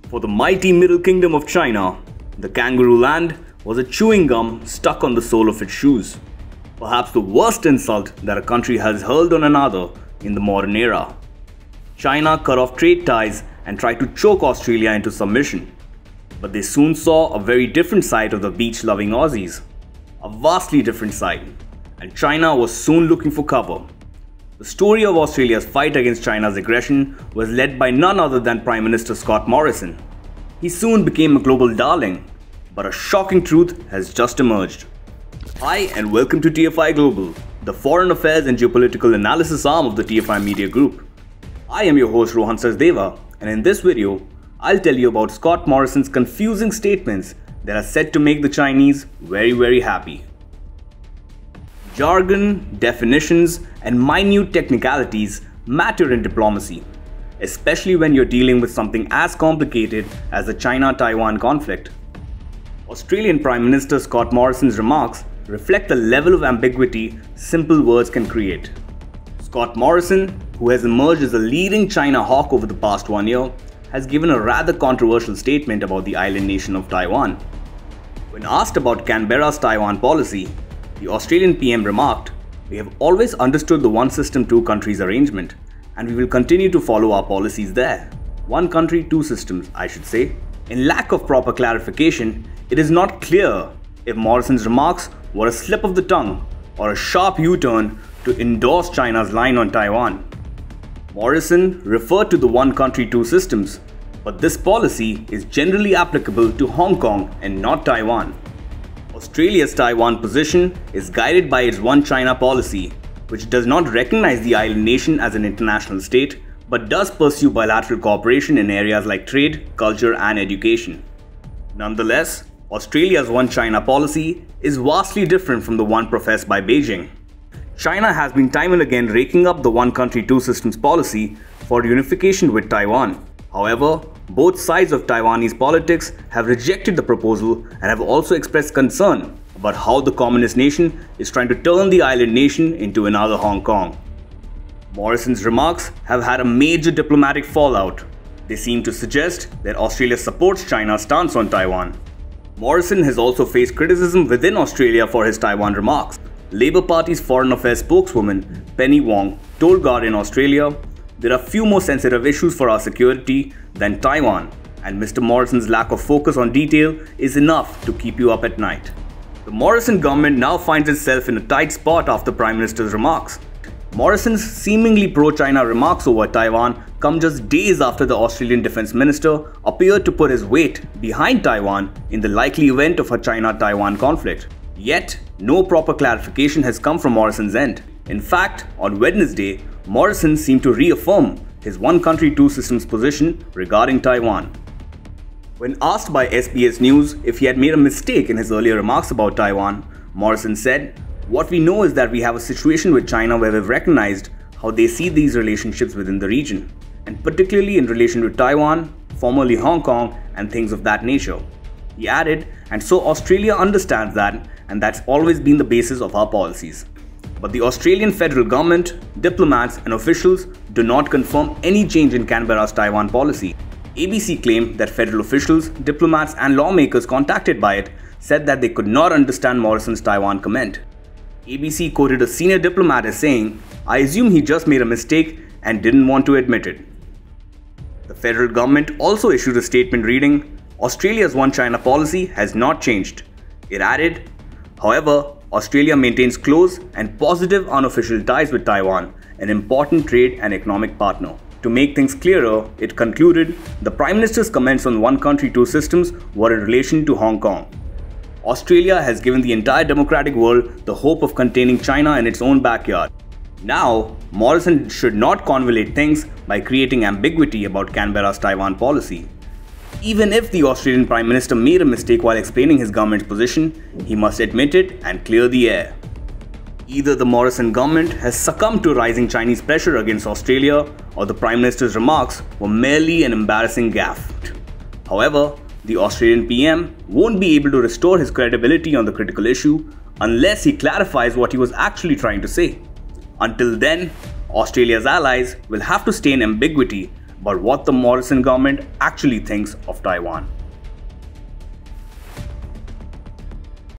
For the mighty Middle Kingdom of China, the kangaroo land was a chewing gum stuck on the sole of its shoes. Perhaps the worst insult that a country has hurled on another in the modern era. China cut off trade ties and tried to choke Australia into submission. But they soon saw a very different side of the beach-loving Aussies. A vastly different side. And China was soon looking for cover. The story of Australia's fight against China's aggression was led by none other than Prime Minister Scott Morrison. He soon became a global darling, but a shocking truth has just emerged. Hi and welcome to TFI Global, the foreign affairs and geopolitical analysis arm of the TFI Media Group. I am your host Rohan Sachdeva, and in this video, I'll tell you about Scott Morrison's confusing statements that are said to make the Chinese very happy. Jargon, definitions, and minute technicalities matter in diplomacy, especially when you're dealing with something as complicated as the China-Taiwan conflict. Australian Prime Minister Scott Morrison's remarks reflect the level of ambiguity simple words can create. Scott Morrison, who has emerged as a leading China hawk over the past 1 year, has given a rather controversial statement about the island nation of Taiwan. When asked about Canberra's Taiwan policy, the Australian PM remarked, "We have always understood the one system, two countries arrangement, and we will continue to follow our policies there. One country, two systems, I should say." In lack of proper clarification, it is not clear if Morrison's remarks were a slip of the tongue or a sharp U-turn to endorse China's line on Taiwan. Morrison referred to the one country, two systems, but this policy is generally applicable to Hong Kong and not Taiwan. Australia's Taiwan position is guided by its One China policy, which does not recognize the island nation as an international state, but does pursue bilateral cooperation in areas like trade, culture, and education. Nonetheless, Australia's One China policy is vastly different from the one professed by Beijing. China has been time and again raking up the one country, two systems policy for unification with Taiwan. However, both sides of Taiwanese politics have rejected the proposal and have also expressed concern about how the communist nation is trying to turn the island nation into another Hong Kong. Morrison's remarks have had a major diplomatic fallout. They seem to suggest that Australia supports China's stance on Taiwan. Morrison has also faced criticism within Australia for his Taiwan remarks. Labour Party's Foreign Affairs spokeswoman Penny Wong told Guardian Australia, "There are few more sensitive issues for our security than Taiwan, and Mr. Morrison's lack of focus on detail is enough to keep you up at night." The Morrison government now finds itself in a tight spot after Prime Minister's remarks. Morrison's seemingly pro-China remarks over Taiwan come just days after the Australian Defence Minister appeared to put his weight behind Taiwan in the likely event of a China-Taiwan conflict. Yet, no proper clarification has come from Morrison's end. In fact, on Wednesday, Morrison seemed to reaffirm his one country, two systems position regarding Taiwan. When asked by SBS News if he had made a mistake in his earlier remarks about Taiwan, Morrison said, "What we know is that we have a situation with China where we've recognized how they see these relationships within the region, and particularly in relation to Taiwan, formerly Hong Kong, and things of that nature." He added, "And so Australia understands that, and that's always been the basis of our policies." But the Australian federal government, diplomats and officials do not confirm any change in Canberra's Taiwan policy. ABC claimed that federal officials, diplomats and lawmakers contacted by it said that they could not understand Morrison's Taiwan comment. ABC quoted a senior diplomat as saying, "I assume he just made a mistake and didn't want to admit it." The federal government also issued a statement reading, "Australia's One China policy has not changed." It added, "However, Australia maintains close and positive unofficial ties with Taiwan, an important trade and economic partner." To make things clearer, it concluded, the Prime Minister's comments on one country, two systems were in relation to Hong Kong. Australia has given the entire democratic world the hope of containing China in its own backyard. Now, Morrison should not convolute things by creating ambiguity about Canberra's Taiwan policy. Even if the Australian Prime Minister made a mistake while explaining his government's position, he must admit it and clear the air. Either the Morrison government has succumbed to rising Chinese pressure against Australia, or the Prime Minister's remarks were merely an embarrassing gaffe. However, the Australian PM won't be able to restore his credibility on the critical issue unless he clarifies what he was actually trying to say. Until then, Australia's allies will have to stay in ambiguity about what the Morrison government actually thinks of Taiwan.